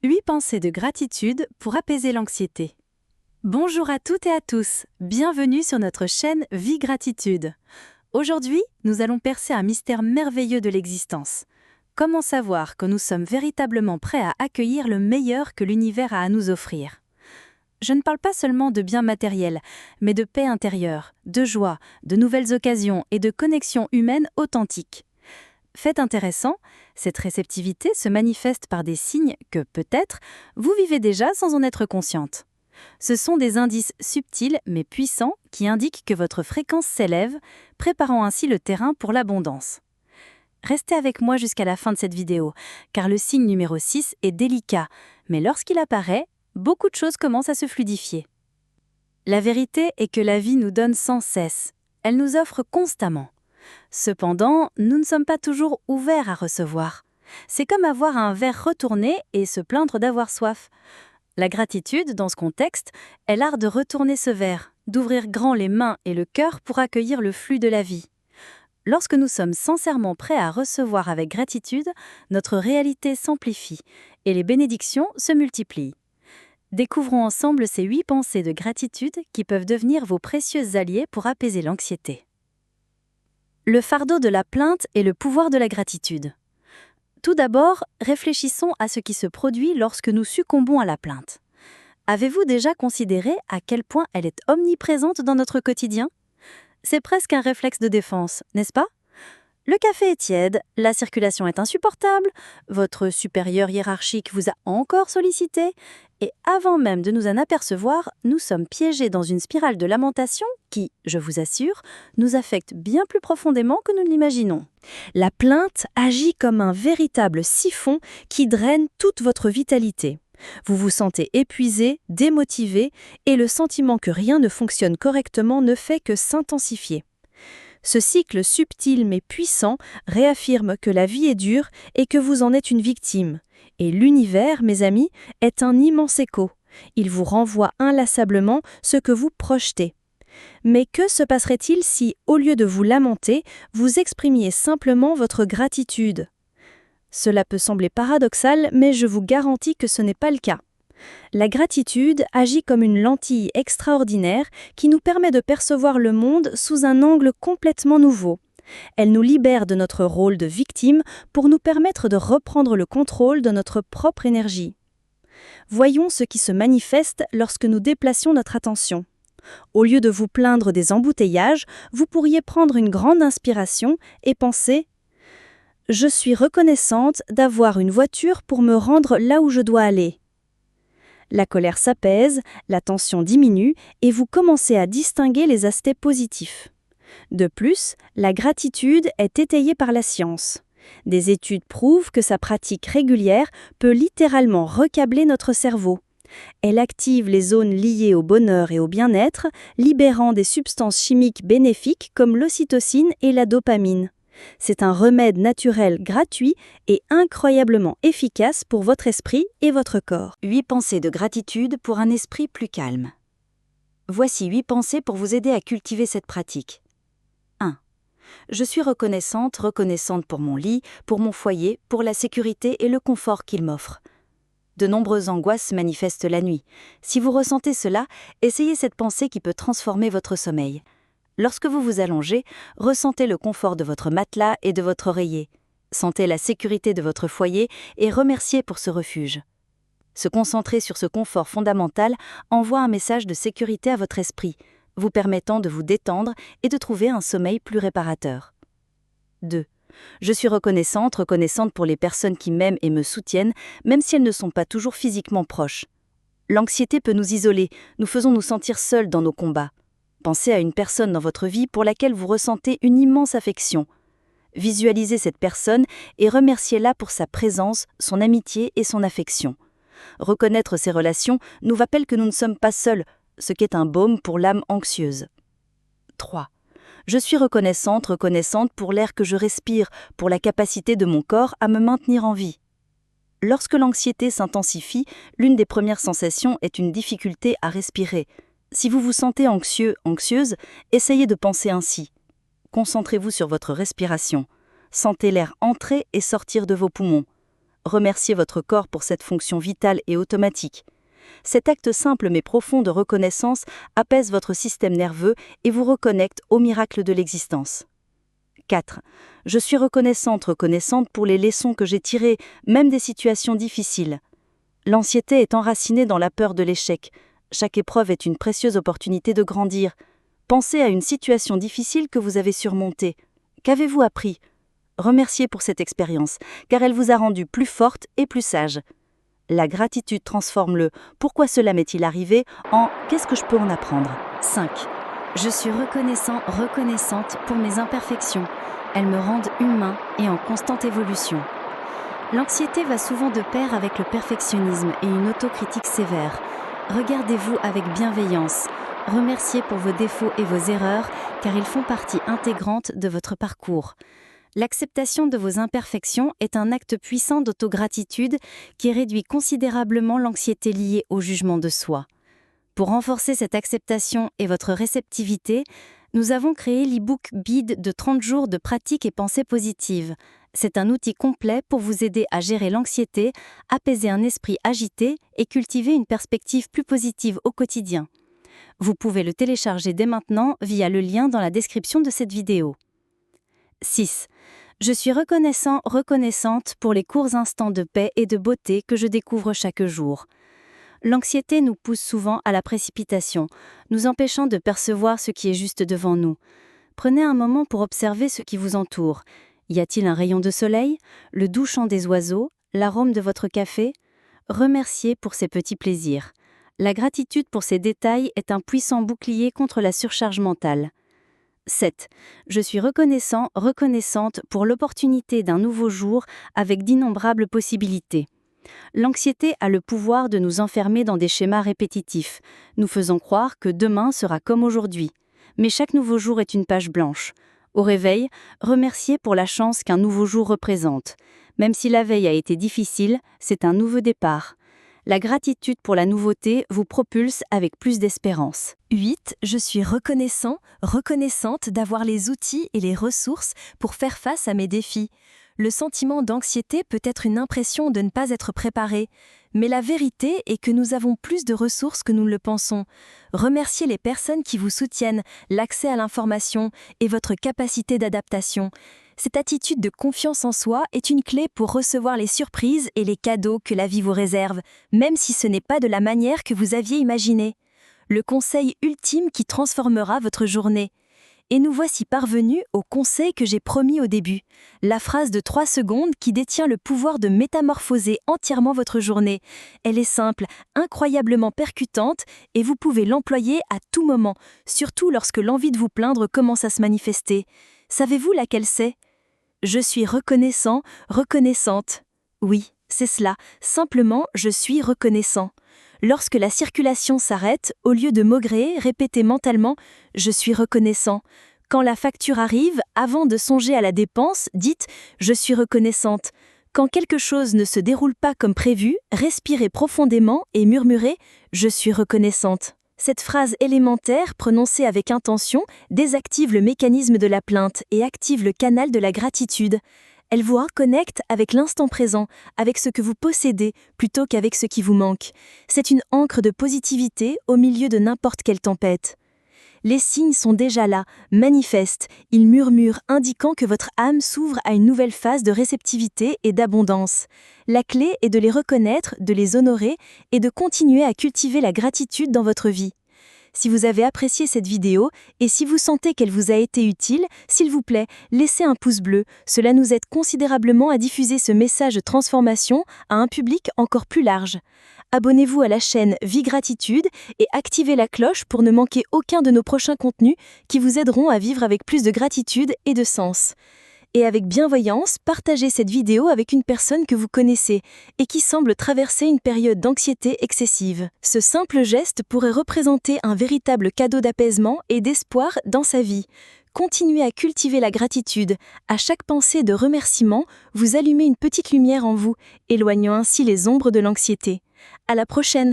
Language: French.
8 pensées de gratitude pour apaiser l'anxiété. Bonjour à toutes et à tous, bienvenue sur notre chaîne Vie Gratitude. Aujourd'hui, nous allons percer un mystère merveilleux de l'existence. Comment savoir que nous sommes véritablement prêts à accueillir le meilleur que l'univers a à nous offrir? Je ne parle pas seulement de biens matériels, mais de paix intérieure, de joie, de nouvelles occasions et de connexions humaines authentiques. Fait intéressant, cette réceptivité se manifeste par des signes que, peut-être, vous vivez déjà sans en être consciente. Ce sont des indices subtils mais puissants qui indiquent que votre fréquence s'élève, préparant ainsi le terrain pour l'abondance. Restez avec moi jusqu'à la fin de cette vidéo, car le signe numéro 6 est délicat, mais lorsqu'il apparaît, beaucoup de choses commencent à se fluidifier. La vérité est que la vie nous donne sans cesse, elle nous offre constamment. Cependant, nous ne sommes pas toujours ouverts à recevoir. C'est comme avoir un verre retourné et se plaindre d'avoir soif. La gratitude, dans ce contexte, est l'art de retourner ce verre, d'ouvrir grand les mains et le cœur pour accueillir le flux de la vie. Lorsque nous sommes sincèrement prêts à recevoir avec gratitude, notre réalité s'amplifie et les bénédictions se multiplient. Découvrons ensemble ces 8 pensées de gratitude qui peuvent devenir vos précieux alliés pour apaiser l'anxiété. Le fardeau de la plainte et le pouvoir de la gratitude. Tout d'abord, réfléchissons à ce qui se produit lorsque nous succombons à la plainte. Avez-vous déjà considéré à quel point elle est omniprésente dans notre quotidien? C'est presque un réflexe de défense, n'est-ce pas? Le café est tiède, la circulation est insupportable, votre supérieur hiérarchique vous a encore sollicité, et avant même de nous en apercevoir, nous sommes piégés dans une spirale de lamentation qui, je vous assure, nous affecte bien plus profondément que nous ne l'imaginons. La plainte agit comme un véritable siphon qui draine toute votre vitalité. Vous vous sentez épuisé, démotivé, et le sentiment que rien ne fonctionne correctement ne fait que s'intensifier. Ce cycle subtil mais puissant réaffirme que la vie est dure et que vous en êtes une victime. Et l'univers, mes amis, est un immense écho. Il vous renvoie inlassablement ce que vous projetez. Mais que se passerait-il si, au lieu de vous lamenter, vous exprimiez simplement votre gratitude? Cela peut sembler paradoxal, mais je vous garantis que ce n'est pas le cas. La gratitude agit comme une lentille extraordinaire qui nous permet de percevoir le monde sous un angle complètement nouveau. Elle nous libère de notre rôle de victime pour nous permettre de reprendre le contrôle de notre propre énergie. Voyons ce qui se manifeste lorsque nous déplacions notre attention. Au lieu de vous plaindre des embouteillages, vous pourriez prendre une grande inspiration et penser « Je suis reconnaissante d'avoir une voiture pour me rendre là où je dois aller ». La colère s'apaise, la tension diminue et vous commencez à distinguer les aspects positifs. De plus, la gratitude est étayée par la science. Des études prouvent que sa pratique régulière peut littéralement recabler notre cerveau. Elle active les zones liées au bonheur et au bien-être, libérant des substances chimiques bénéfiques comme l'ocytocine et la dopamine. C'est un remède naturel gratuit et incroyablement efficace pour votre esprit et votre corps. 8 pensées de gratitude pour un esprit plus calme. Voici 8 pensées pour vous aider à cultiver cette pratique. 1. Je suis reconnaissante pour mon lit, pour mon foyer, pour la sécurité et le confort qu'il m'offre. De nombreuses angoisses se manifestent la nuit. Si vous ressentez cela, essayez cette pensée qui peut transformer votre sommeil. Lorsque vous vous allongez, ressentez le confort de votre matelas et de votre oreiller. Sentez la sécurité de votre foyer et remerciez pour ce refuge. Se concentrer sur ce confort fondamental envoie un message de sécurité à votre esprit, vous permettant de vous détendre et de trouver un sommeil plus réparateur. 2. Je suis reconnaissante pour les personnes qui m'aiment et me soutiennent, même si elles ne sont pas toujours physiquement proches. L'anxiété peut nous isoler, nous faisons nous sentir seuls dans nos combats. Pensez à une personne dans votre vie pour laquelle vous ressentez une immense affection. Visualisez cette personne et remerciez-la pour sa présence, son amitié et son affection. Reconnaître ces relations nous rappelle que nous ne sommes pas seuls, ce qui est un baume pour l'âme anxieuse. 3. Je suis reconnaissante pour l'air que je respire, pour la capacité de mon corps à me maintenir en vie. Lorsque l'anxiété s'intensifie, l'une des premières sensations est une difficulté à respirer. Si vous vous sentez anxieux, anxieuse, essayez de penser ainsi. Concentrez-vous sur votre respiration. Sentez l'air entrer et sortir de vos poumons. remerciez votre corps pour cette fonction vitale et automatique. Cet acte simple mais profond de reconnaissance apaise votre système nerveux et vous reconnecte au miracle de l'existence. 4. Je suis reconnaissante pour les leçons que j'ai tirées, même des situations difficiles. L'anxiété est enracinée dans la peur de l'échec. Chaque épreuve est une précieuse opportunité de grandir. Pensez à une situation difficile que vous avez surmontée. Qu'avez-vous appris ? Remerciez pour cette expérience, car elle vous a rendu plus forte et plus sage. La gratitude transforme le « pourquoi cela m'est-il arrivé » en « qu'est-ce que je peux en apprendre ?» 5. Je suis reconnaissante pour mes imperfections. Elles me rendent humain et en constante évolution. L'anxiété va souvent de pair avec le perfectionnisme et une autocritique sévère. Regardez-vous avec bienveillance. Remerciez pour vos défauts et vos erreurs, car ils font partie intégrante de votre parcours. L'acceptation de vos imperfections est un acte puissant d'autogratitude qui réduit considérablement l'anxiété liée au jugement de soi. Pour renforcer cette acceptation et votre réceptivité, nous avons créé l'e-book BID de 30 jours de pratiques et pensées positives. C'est un outil complet pour vous aider à gérer l'anxiété, apaiser un esprit agité et cultiver une perspective plus positive au quotidien. Vous pouvez le télécharger dès maintenant via le lien dans la description de cette vidéo. 6. Je suis reconnaissante pour les courts instants de paix et de beauté que je découvre chaque jour. L'anxiété nous pousse souvent à la précipitation, nous empêchant de percevoir ce qui est juste devant nous. Prenez un moment pour observer ce qui vous entoure. Y a-t-il un rayon de soleil, le doux chant des oiseaux, l'arôme de votre café ? Remerciez pour ces petits plaisirs. La gratitude pour ces détails est un puissant bouclier contre la surcharge mentale. 7. Je suis reconnaissante pour l'opportunité d'un nouveau jour avec d'innombrables possibilités. L'anxiété a le pouvoir de nous enfermer dans des schémas répétitifs, nous faisant croire que demain sera comme aujourd'hui. Mais chaque nouveau jour est une page blanche. Au réveil, remerciez pour la chance qu'un nouveau jour représente. Même si la veille a été difficile, c'est un nouveau départ. La gratitude pour la nouveauté vous propulse avec plus d'espérance. 8. Je suis reconnaissante d'avoir les outils et les ressources pour faire face à mes défis. Le sentiment d'anxiété peut être une impression de ne pas être préparé, mais la vérité est que nous avons plus de ressources que nous ne le pensons. Remerciez les personnes qui vous soutiennent, l'accès à l'information et votre capacité d'adaptation. Cette attitude de confiance en soi est une clé pour recevoir les surprises et les cadeaux que la vie vous réserve, même si ce n'est pas de la manière que vous aviez imaginé. Le conseil ultime qui transformera votre journée. Et nous voici parvenus au conseil que j'ai promis au début. La phrase de 3 secondes qui détient le pouvoir de métamorphoser entièrement votre journée. Elle est simple, incroyablement percutante et vous pouvez l'employer à tout moment, surtout lorsque l'envie de vous plaindre commence à se manifester. Savez-vous laquelle c'est ? Je suis reconnaissante. Oui, c'est cela. Simplement, je suis reconnaissant. Lorsque la circulation s'arrête, au lieu de maugréer, répétez mentalement « Je suis reconnaissant ». Quand la facture arrive, avant de songer à la dépense, dites « Je suis reconnaissante ». Quand quelque chose ne se déroule pas comme prévu, respirez profondément et murmurez « Je suis reconnaissante ». Cette phrase élémentaire, prononcée avec intention, désactive le mécanisme de la plainte et active le canal de la gratitude. Elle vous reconnecte avec l'instant présent, avec ce que vous possédez, plutôt qu'avec ce qui vous manque. C'est une ancre de positivité au milieu de n'importe quelle tempête. Les signes sont déjà là, manifestes, ils murmurent, indiquant que votre âme s'ouvre à une nouvelle phase de réceptivité et d'abondance. La clé est de les reconnaître, de les honorer et de continuer à cultiver la gratitude dans votre vie. Si vous avez apprécié cette vidéo et si vous sentez qu'elle vous a été utile, s'il vous plaît, laissez un pouce bleu. Cela nous aide considérablement à diffuser ce message de transformation à un public encore plus large. Abonnez-vous à la chaîne Vie Gratitude et activez la cloche pour ne manquer aucun de nos prochains contenus qui vous aideront à vivre avec plus de gratitude et de sens. Et avec bienveillance, partagez cette vidéo avec une personne que vous connaissez et qui semble traverser une période d'anxiété excessive. Ce simple geste pourrait représenter un véritable cadeau d'apaisement et d'espoir dans sa vie. Continuez à cultiver la gratitude. À chaque pensée de remerciement, vous allumez une petite lumière en vous, éloignant ainsi les ombres de l'anxiété. À la prochaine!